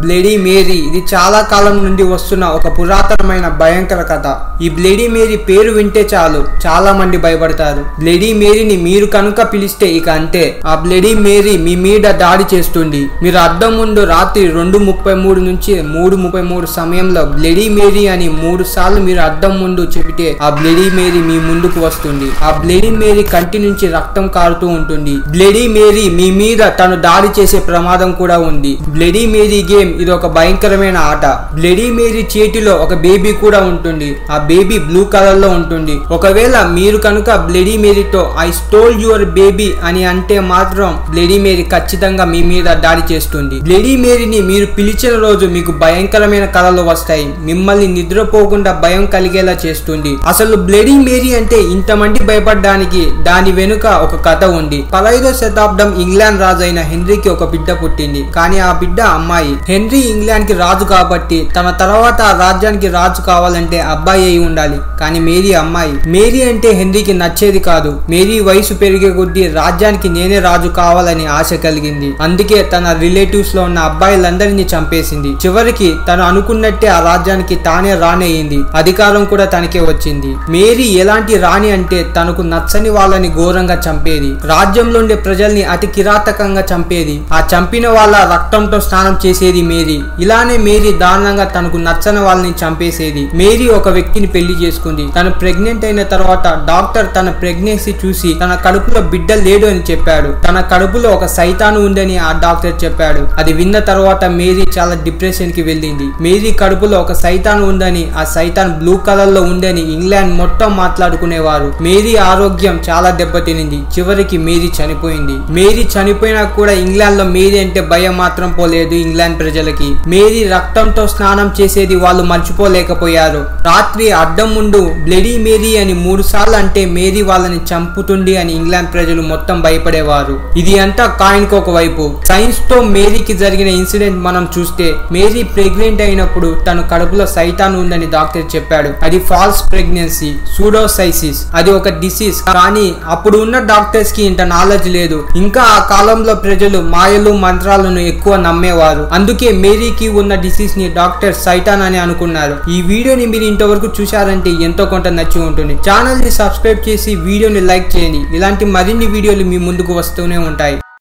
Bloody Mary ఇది చాలా కాలం నుండి వస్తున్న ఒక పురాతనమైన భయంకర కథ. ఈ బ్లడీ మేరీ పేరు వింటే చాలు చాలా మంది భయపడతారు. బ్లడీ మేరీని మీరు కనుక పిలిస్తే ఇక అంతే. ఆ బ్లడీ మేరీ మీ మీద దాడి చేస్తుంది. మీరు అద్దం ముందు రాత్రి 2:33 నుంచి 3:33 సమయంలో బ్లడీ మేరీ అని 3 సార్లు మీరు అద్దం ముందు చెబితే ఆ బ్లడీ మేరీ మీ ముందుకు వస్తుంది. ఆ బ్లడీ మేరీ కంటి నుంచి రక్తం కారుతూ ఉంటుంది. బ్లడీ మేరీ మీ మీద తను దాడి చేసే ప్రమాదం కూడా ఉంది. బ్లడీ మేరీ గేమ్ ఇది ఒక భయంకరమైన ఆట. బ్లడీ మేరీ చేతిలో ఒక బేబీ కూడా ఉంటుంది. ఆ బేబీ బ్లూ కలర్ లో ఉంటుంది. ఒకవేళ మీరు కనుక బ్లడీ మేరీతో ఐ స్టోల్ యువర్ బేబీ అని అంటే మాత్రం బ్లడీ మేరీ ఖచ్చితంగా మీ మీద దాడి చేస్తుంది. బ్లడీ మేరీని మీరు పిలిచిన రోజు మీకు భయంకరమైన కళలు వస్తాయి. మిమ్మల్ని నిద్రపోకుండా భయం కలిగేలా చేస్తుంది. అసలు బ్లడీ మేరీ అంటే ఇంతమంది భయపడడానికి దాని వెనుక ఒక కథ ఉంది. 15వ శతాబ్దం ఇంగ్లాండ్ రాజు అయిన హెన్రీకి ఒక బిడ్డ పుట్టింది. కానీ ఆ బిడ్డ అమ్మాయి. హెన్రీ ఇంగ్లాండ్ కి రాజు కాబట్టి తన తర్వాత ఆ రాజ్యానికి రాజు కావాలంటే అబ్బాయి అయి ఉండాలి. కానీ మేరీ అమ్మాయి. మేరీ అంటే హెన్రీకి నచ్చేది కాదు. మేరీ వయసు పెరిగే కొద్దీ రాజ్యానికి నేనే రాజు కావాలని ఆశ కలిగింది. అందుకే తన రిలేటివ్స్ లో ఉన్న అబ్బాయిలందరినీ చంపేసింది. చివరికి తను అనుకున్నట్టే ఆ రాజ్యానికి తానే రాణి అయింది. అధికారం కూడా తనకే వచ్చింది. మేరీ ఎలాంటి రాణి అంటే తనకు నచ్చని వాళ్ళని ఘోరంగా చంపేది. రాజ్యంలో ఉండే ప్రజల్ని అతి కిరాతకంగా చంపేది. ఆ చంపిన వాళ్ళ రక్తంతో స్నానం చేసేది మేరీ. ఇలానే మేరీ దారుణంగా తనకు నచ్చని వాళ్ళని చంపేసేది. మేరీ ఒక వ్యక్తిని పెళ్లి చేసుకుంది. తను ప్రెగ్నెంట్ అయిన తర్వాత డాక్టర్ తన ప్రెగ్నెన్సీ చూసి తన కడుపులో బిడ్డ లేడు అని చెప్పాడు. తన కడుపులో ఒక సైతాను ఉందని ఆ డాక్టర్ చెప్పాడు. అది విన్న తర్వాత మేరీ చాలా డిప్రెషన్ కి వెళ్ళింది. మేరీ కడుపులో ఒక సైతాను ఉందని, ఆ సైతాన్ బ్లూ కలర్ లో ఉందని ఇంగ్లాండ్ మొత్తం మాట్లాడుకునేవారు. మేరీ ఆరోగ్యం చాలా దెబ్బతినింది. చివరికి మేరీ చనిపోయింది. మేరీ చనిపోయినా కూడా ఇంగ్లాండ్ లో మేరీ అంటే భయం మాత్రం పోలేదు ఇంగ్లాండ్ ప్రజలకి. మేరీ రక్తంతో స్నానం చేసేది వాళ్ళు మర్చిపోలేకపోయారు. రాత్రి అద్దం ముందు బ్లడీ మేరీ అని 3 సార్లు అంటే మేరీ వాళ్ళని చంపుతుంది అని ఇంగ్లాండ్ ప్రజలు మొత్తం భయపడేవారు. ఇది అంతా కాయిన్ కు ఒక వైపు. సైన్స్ తో మేరీకి జరిగిన ఇన్సిడెంట్ మనం చూస్తే, మేరీ ప్రెగ్నెంట్ అయినప్పుడు తను కడుపులో సైతాన్ ఉందని డాక్టర్ చెప్పాడు. అది ఫాల్స్ ప్రెగ్నెన్సీ, సూడోసైసిస్. అది ఒక డిసీజ్. కానీ అప్పుడు ఉన్న డాక్టర్స్ కి ఇంత నాలెడ్జ్ లేదు. ఇంకా ఆ కాలంలో ప్రజలు మాయలు మంత్రాలను ఎక్కువ నమ్మేవారు. అందుకే మేరీకి ఉన్న డిసీజ్ ని డాక్టర్ సైతాన్ అని అనుకున్నారు. ఈ వీడియోని మీరు ఇంతవరకు చూశారంటే ఎంతో కొంత నచ్చి ఉంటుంది. ఛానల్ ని సబ్స్క్రైబ్ చేసి వీడియోని లైక్ చేయండి. ఇలాంటి మరిన్ని వీడియోలు మీ ముందుకు వస్తూనే ఉంటాయి.